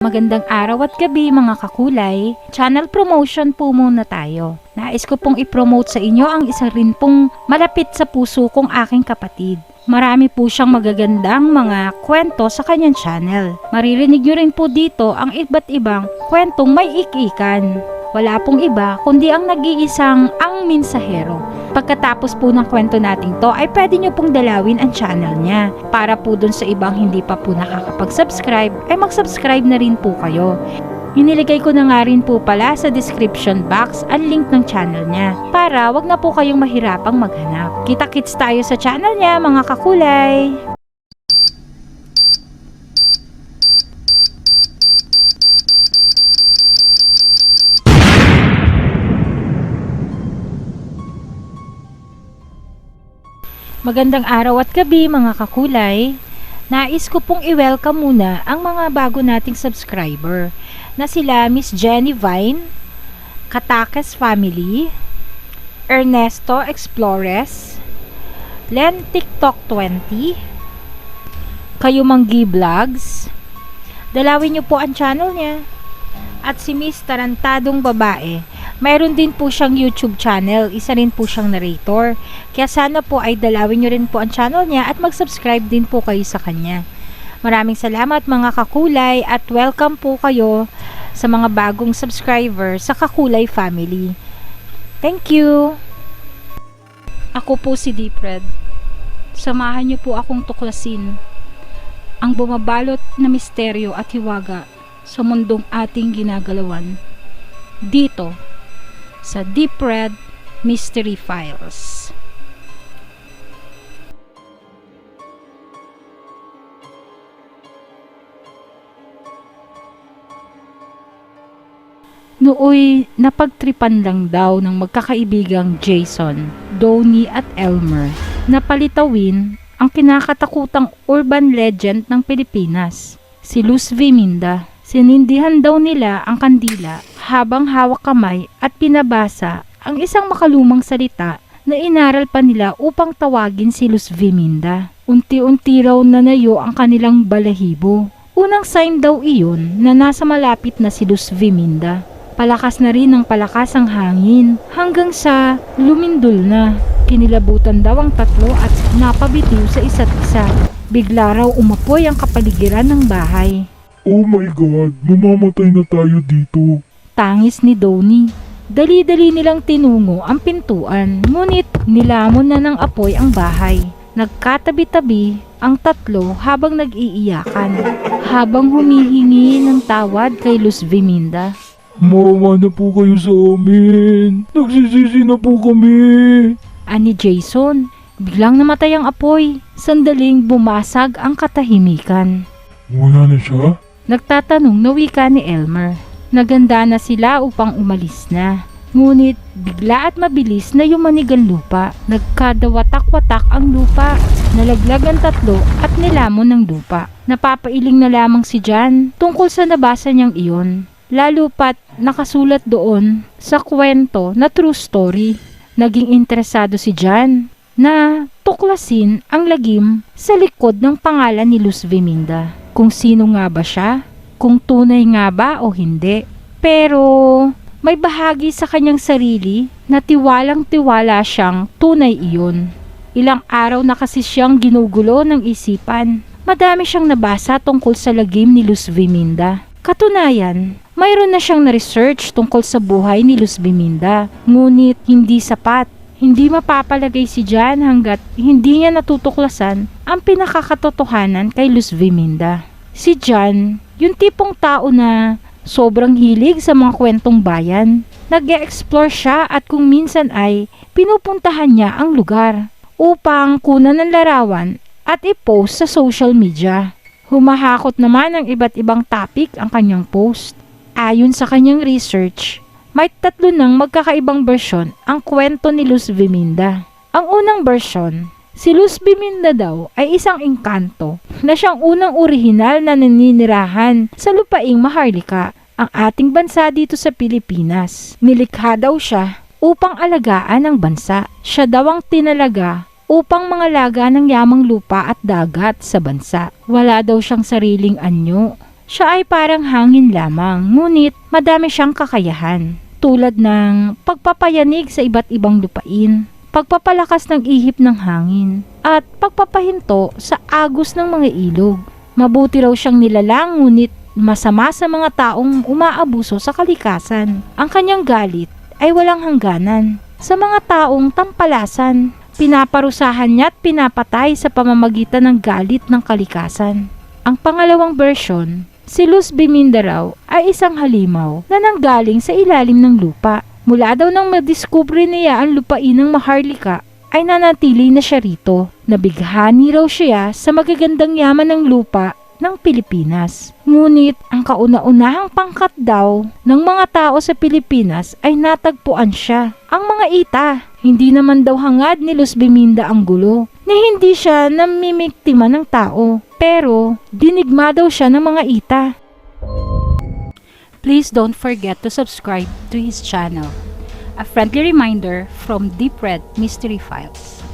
Magandang araw at gabi mga kakulay. Channel promotion po muna tayo. Nais ko pong i-promote sa inyo ang isa rin pong malapit sa puso kong aking kapatid. Marami po siyang magagandang mga kwento sa kanyang channel. Maririnig nyo rin po dito ang iba't ibang kwentong may ikikan. Wala pong iba kundi ang nag-iisang Ang Minsahero. Pagkatapos po ng kwento nating to ay pwede nyo pong dalawin ang channel niya. Para po dun sa ibang hindi pa po nakakapag-subscribe ay mag-subscribe na rin po kayo. Iniligay ko na nga rin po pala sa description box ang link ng channel niya para wag na po kayong mahirapang maghanap. Kita-kits tayo sa channel niya mga kakulay! Magandang araw at gabi mga kakulay. Nais ko pong i-welcome muna ang mga bago nating subscriber na sila Miss Jenny Vine, Katakes Family, Ernesto Explores, Len TikTok 20, Kayumanggi Vlogs. Dalawin niyo po ang channel niya. At si Miss Tarantadong Babae, mayroon din po siyang YouTube channel, isa rin po siyang narrator. Kaya sana po ay dalawin nyo rin po ang channel niya at mag-subscribe din po kayo sa kanya. Maraming salamat mga kakulay at welcome po kayo sa mga bagong subscriber sa Kakulay Family. Thank you! Ako po si Dipred. Samahan niyo po akong tuklasin ang bumabalot na misteryo at hiwaga sa mundong ating ginagalawan. Dito sa Deep Red Mystery Files. Nooy napagtripan lang daw ng magkakaibigang Jason, Donnie at Elmer na palitawin ang kinakatakutang urban legend ng Pilipinas, si Luz Viminda. Sinindihan daw nila ang kandila habang hawak kamay at pinabasa ang isang makalumang salita na inaral pa nila upang tawagin si Luz Viminda. Unti-unti raw nanayo ang kanilang balahibo. Unang sign daw iyon na nasa malapit na si Luz Viminda. Palakas na rin ang palakas ang hangin hanggang sa lumindol na. Kinilabutan daw ang tatlo at napabitiw sa isa't isa. Bigla raw umapoy ang kapaligiran ng bahay. Oh my God, mamamatay na tayo dito. Tangis ni Donnie. Dali-dali nilang tinungo ang pintuan, ngunit nilamon na ng apoy ang bahay. Nagkatabi-tabi ang tatlo habang nag-iiyakan, habang humihingi ng tawad kay Luz Viminda. Maawa na po kayo sa amin. Nagsisisi na po kami. Ani Jason, biglang namatay ang apoy. Sandaling bumasag ang katahimikan. Wala na siya? Nagtatanong na wika ni Elmer. Naganda na sila upang umalis na. Ngunit bigla at mabilis na yumanig ang lupa. Nagkadawatak-watak ang lupa. Nalaglag ang tatlo at nilamon ng lupa. Napapailing na lamang si Jan tungkol sa nabasa niyang iyon. Lalo pat nakasulat doon sa kwento na true story. Naging interesado si Jan na tuklasin ang lagim sa likod ng pangalan ni Luz Viminda. Kung sino nga ba siya? Kung tunay nga ba o hindi? Pero may bahagi sa kanyang sarili na tiwalang-tiwala siyang tunay iyon. Ilang araw na kasi siyang ginugulo ng isipan. Madami siyang nabasa tungkol sa lagim ni Luz Viminda. Katunayan, mayroon na siyang na-research tungkol sa buhay ni Luz Viminda. Ngunit hindi sapat. Hindi mapapalagay si Jan hanggat hindi niya natutuklasan ang pinakakatotohanan kay Luz Viminda. Si Jan, yung tipong tao na sobrang hilig sa mga kwentong bayan. Nag-e-explore siya at kung minsan ay pinupuntahan niya ang lugar upang kunan ng larawan at i-post sa social media. Humahakot naman ng iba't ibang topic ang kanyang post. Ayon sa kanyang research, may tatlo ng magkakaibang bersyon ang kwento ni Luz Viminda. Ang unang bersyon, si Luz Viminda daw ay isang engkanto na siyang unang orihinal na naninirahan sa lupaing Maharlika, ang ating bansa dito sa Pilipinas. Nilikha daw siya upang alagaan ang bansa. Siya daw ang tinalaga upang mangalaga ng yamang lupa at dagat sa bansa. Wala daw siyang sariling anyo. Siya ay parang hangin lamang, ngunit madami siyang kakayahan. Tulad ng pagpapayanig sa iba't ibang lupain, pagpapalakas ng ihip ng hangin, at pagpapahinto sa agos ng mga ilog. Mabuti raw siyang nilalang, ngunit masama sa mga taong umaabuso sa kalikasan. Ang kanyang galit ay walang hangganan. Sa mga taong tampalasan, pinaparusahan niya at pinapatay sa pamamagitan ng galit ng kalikasan. Ang pangalawang bersyon, si Luz Biminda raw ay isang halimaw na nanggaling sa ilalim ng lupa. Mula daw nang madiskubre niya ang lupain ng Maharlika, ay nanatili na siya rito. Nabighani raw siya sa magagandang yaman ng lupa ng Pilipinas. Ngunit ang kauna-unahang pangkat daw ng mga tao sa Pilipinas ay natagpuan siya, ang mga ita. Hindi naman daw hangad ni Luz Biminda ang gulo, na hindi siya namimiktima ng tao, pero dinigma daw siya ng mga ita. Please don't forget to subscribe to his channel. A friendly reminder from Deep Red Mystery Files.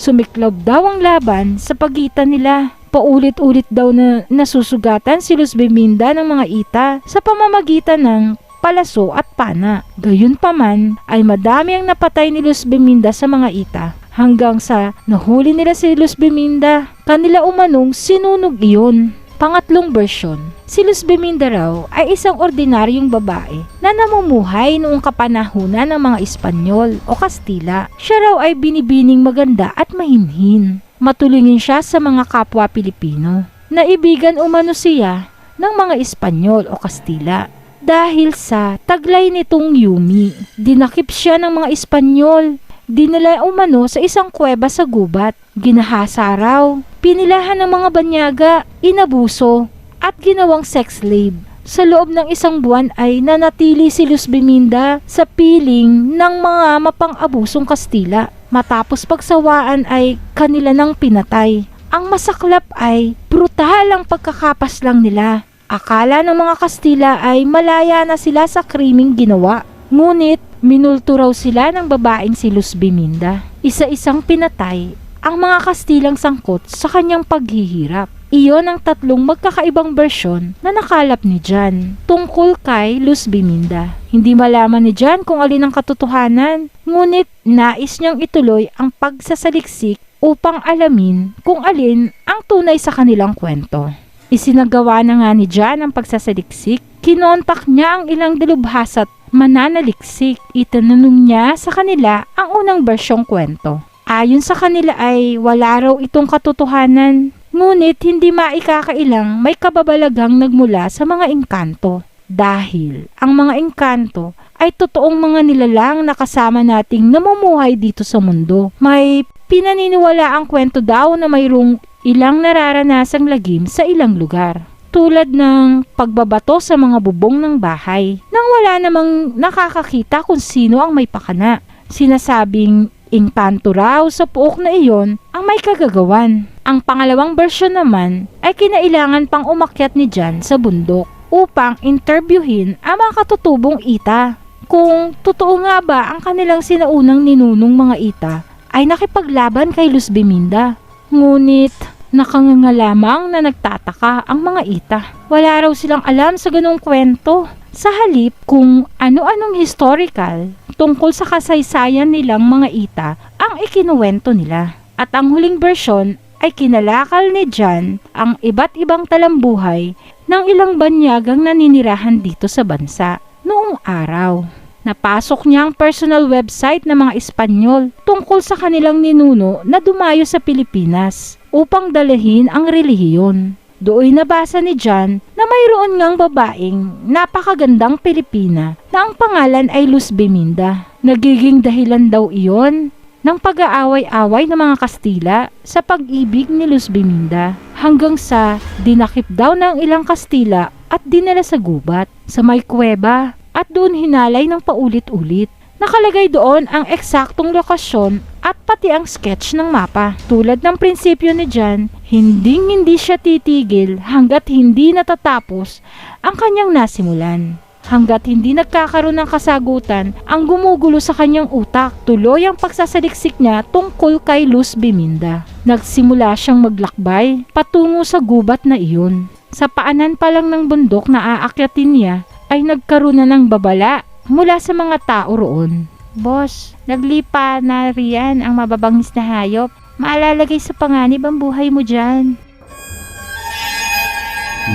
Sumiklab daw ang laban sa pagitan nila. Paulit-ulit daw na nasusugatan si Luz Biminda ng mga ita sa pamamagitan ng palaso at pana. Gayunpaman ay madami ang napatay ni Luz Biminda sa mga ita, hanggang sa nahuli nila si Luz Biminda. Kanila umanong sinunog iyon. Pangatlong bersyon, si Luz Biminda raw ay isang ordinaryong babae na namumuhay noong kapanahunan ng mga Espanyol o Kastila. Siya raw ay binibining maganda at mahinhin. Matulungin siya sa mga kapwa Pilipino. Naibigan umano siya ng mga Espanyol o Kastila. Dahil sa taglay nitong Yumi, dinakip siya ng mga Espanyol. Dinala umano sa isang kuweba sa gubat. Ginahasa raw, pinilahan ng mga banyaga, inabuso, at ginawang sex slave. Sa loob ng isang buwan ay nanatili si Luz Biminda sa piling ng mga mapang-abusong Kastila. Matapos pagsawaan ay kanila nang pinatay. Ang masaklap ay brutal ang pagkakapas lang nila. Akala ng mga Kastila ay malaya na sila sa krimeng ginawa. Ngunit minulto raw sila ng babaeng si Luz Biminda. Isa-isang pinatay ang mga Kastilang sangkot sa kanyang paghihirap. Iyon ang tatlong magkakaibang bersyon na nakalap ni John tungkol kay Luz Biminda. Hindi malaman ni John kung alin ang katotohanan, ngunit nais niyang ituloy ang pagsasaliksik upang alamin kung alin ang tunay sa kanilang kwento. Isinagawa na nga ni John ang pagsasaliksik. Kinontak niya ang ilang dalubhasa't mananaliksik. Itanong niya sa kanila ang unang bersyong kwento. Ayon sa kanila ay wala raw itong katotohanan, ngunit hindi maikakailang may kababalaghang nagmula sa mga engkanto. Dahil ang mga engkanto ay totoong mga nilalang na kasama nating namumuhay dito sa mundo. May pinaniniwala ang kwento daw na mayroong ilang nararanasang lagim sa ilang lugar, tulad ng pagbabato sa mga bubong ng bahay nang wala namang nakakakita kung sino ang may pakana. Sinasabing engkanto raw sa puok na iyon ang may kagagawan. Ang pangalawang bersyon naman ay kinailangan pang umakyat ni John sa bundok upang interbyuhin ang mga katutubong ita. Kung totoo nga ba ang kanilang sinaunang ninunong mga ita ay nakipaglaban kay Luz Biminda. Ngunit nakanganga lamang na nagtataka ang mga ita. Wala raw silang alam sa ganong kwento. Sa halip kung ano-anong historical tungkol sa kasaysayan nilang mga ita ang ikinuwento nila. At ang huling bersyon ay kinalakal ni John ang iba't ibang talambuhay ng ilang banyagang naninirahan dito sa bansa noong araw. Napasok niya ang personal website ng mga Espanyol tungkol sa kanilang ninuno na dumayo sa Pilipinas upang dalahin ang relihiyon. Doon nabasa ni John na mayroon ngang babaeng napakagandang Pilipina na ang pangalan ay Luz Biminda. Nagiging dahilan daw iyon ng pag-aaway-away ng mga Kastila sa pag-ibig ni Luz Biminda, hanggang sa dinakip daw ng ilang Kastila at dinala sa gubat sa may kuweba at doon hinalay ng paulit-ulit. Nakalagay doon ang eksaktong lokasyon at pati ang sketch ng mapa. Tulad ng prinsipyo ni John, hindi siya titigil hanggat hindi natatapos ang kanyang nasimulan. Hanggat hindi nagkakaroon ng kasagutan ang gumugulo sa kanyang utak, tuloy ang pagsasaliksik niya tungkol kay Luz Biminda. Nagsimula siyang maglakbay patungo sa gubat na iyon. Sa paanan pa lang ng bundok na aakyatin niya ay nagkaroon na ng babala mula sa mga tao roon. Boss, naglipa na riyan ang mababangis na hayop. Maalalagay sa panganib ang buhay mo dyan.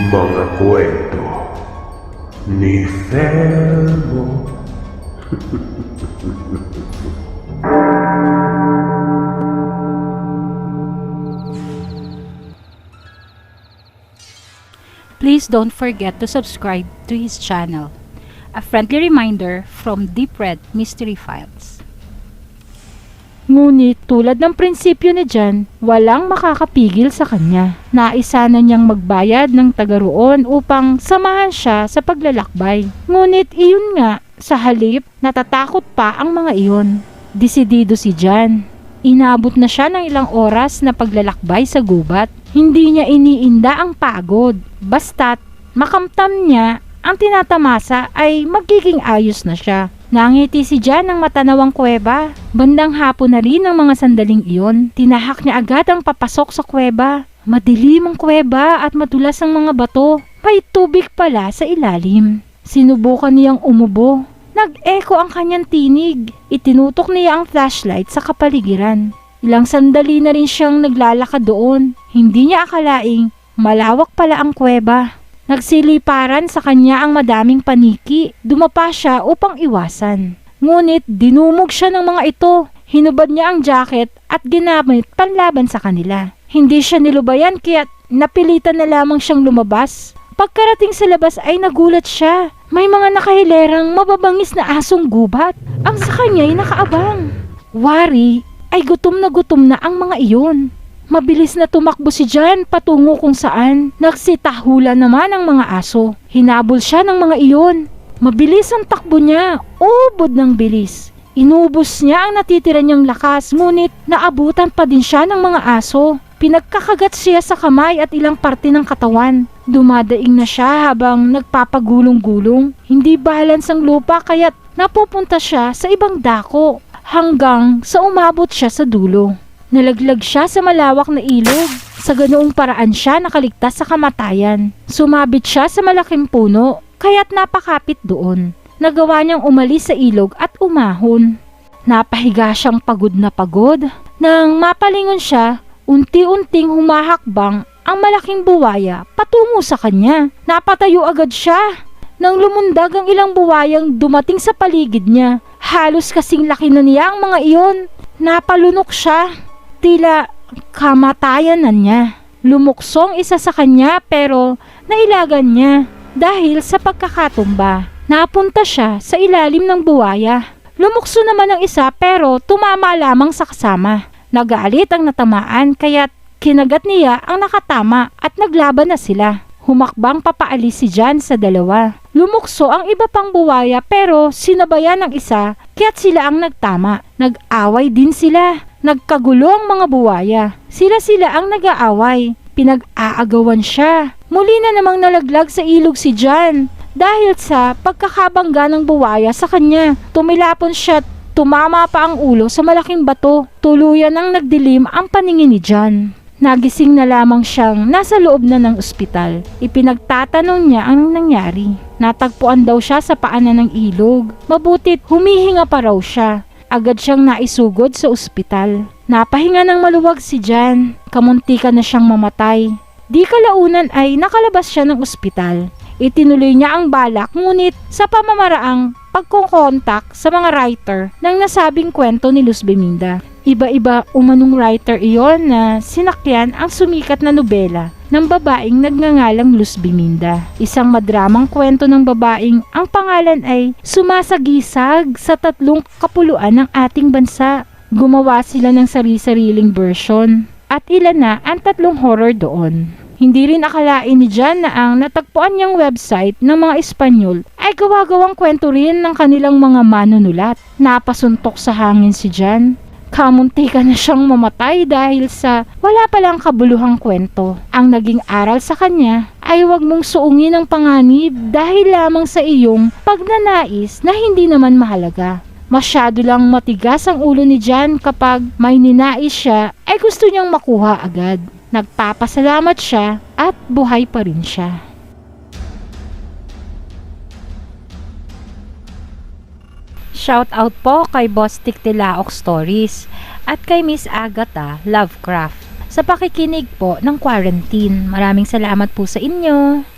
Mga kwento ni Felmo. Please don't forget to subscribe to his channel. A friendly reminder from Deep Red Mystery Files. Ngunit tulad ng prinsipyo ni Jan, walang makakapigil sa kanya. Naisa na niyang magbayad ng taga roon upang samahan siya sa paglalakbay. Ngunit iyon nga, sa halip, natatakot pa ang mga iyon. Desidido si Jan. Inabot na siya ng ilang oras na paglalakbay sa gubat. Hindi niya iniinda ang pagod. Basta't makamtam niya ang tinatamasa ay magiging ayos na siya. Nangiti si Jan ng matanawang kuweba. Bandang hapon na rin ang mga sandaling iyon. Tinahak niya agad ang papasok sa kuweba. Madilim ang kuweba at madulas ang mga bato. May tubig pala sa ilalim. Sinubukan niyang umubo. Nag-echo ang kanyang tinig. Itinutok niya ang flashlight sa kapaligiran. Ilang sandali na rin siyang naglalakad doon. Hindi niya akalaing malawak pala ang kuweba. Nagsiliparan sa kanya ang madaming paniki. Dumapa siya upang iwasan. Ngunit dinumog siya ng mga ito. Hinubad niya ang jacket at ginamit panlaban sa kanila. Hindi siya nilubayan kaya napilitan na lamang siyang lumabas. Pagkarating sa labas ay nagulat siya. May mga nakahilerang mababangis na asong gubat. Ang sa kanya ay nakaabang. Wari ay gutom na ang mga iyon. Mabilis na tumakbo si Jan patungo kung saan. Nagsitahula naman ang mga aso. Hinabol siya ng mga iyon. Mabilis ang takbo niya. Ubod ng bilis. Inubos niya ang natitira niyang lakas, ngunit naabutan pa din siya ng mga aso. Pinagkakagat siya sa kamay at ilang parte ng katawan. Dumadaing na siya habang nagpapagulong-gulong. Hindi balance ang lupa kaya't napupunta siya sa ibang dako hanggang sa umabot siya sa dulo. Nalaglag siya sa malawak na ilog. Sa ganoong paraan siya nakaligtas sa kamatayan. Sumabit siya sa malaking puno, kaya't napakapit doon. Nagawa niyang umalis sa ilog at umahon. Napahiga siyang pagod na pagod. Nang mapalingon siya, unti-unting humahakbang ang malaking buwaya patungo sa kanya. Napatayo agad siya. Nang lumundag ang ilang buwayang dumating sa paligid niya, halos kasing laki na niya ang mga iyon. Napalunok siya. Tila kamatayan na niya. Lumuksong isa sa kanya pero nailagan niya dahil sa pagkakatumba. Napunta siya sa ilalim ng buwaya. Lumukso naman ang isa pero tumama lamang sa kasama. Nagalit ang natamaan kaya't kinagat niya ang nakatama at naglaban na sila. Humakbang papaalis si Jan sa dalawa. Lumukso ang iba pang buwaya pero sinabayan ng isa kaya't sila ang nagtama. Nag-away din sila. Nagkagulo ang mga buwaya. Sila ang nag-aaway. Pinag-aagawan siya. Muli na namang nalaglag sa ilog si Jan dahil sa pagkakabangga ng buwaya sa kanya. Tumilapon siya, tumama pa ang ulo sa malaking bato. Tuluyan ang nagdilim ang paningin ni Jan. Nagising na lamang siyang nasa loob na ng ospital. Ipinagtatanong niya ang nangyari. Natagpuan daw siya sa paanan ng ilog. Mabutit humihinga pa raw siya. Agad siyang naisugod sa ospital. Napahinga ng maluwag si Jan. Kamuntikan na siyang mamatay. Di kalaunan ay nakalabas siya ng ospital. Itinuloy niya ang balak ngunit sa pamamaraang pagkukontak sa mga writer ng nasabing kwento ni Luz Biminda. Iba-iba umanong writer iyon na sinakyan ang sumikat na nobela ng babaeng nagngangalang Luz Biminda. Isang madramang kwento ng babaeng ang pangalan ay sumasagisag sa 3 kapuluan ng ating bansa. Gumawa sila ng sari-sariling version at ilan na ang 3 horror doon. Hindi rin akalain ni Jan na ang natagpuan niyang website ng mga Espanyol ay gawa-gawang kwento rin ng kanilang mga manunulat. Napasuntok sa hangin si Jan. Kamuntikan na siyang mamatay dahil sa wala palang kabuluhang kwento. Ang naging aral sa kanya ay huwag mong suungin ang panganib dahil lamang sa iyong pagnanais na hindi naman mahalaga. Masyado lang matigas ang ulo ni Jan kapag may ninais siya ay gusto niyang makuha agad. Nagpapasalamat siya at buhay pa rin siya. Shout out po kay Boss Tiktilaok Stories at kay Miss Agatha Lovecraft sa pakikinig po ng quarantine. Maraming salamat po sa inyo.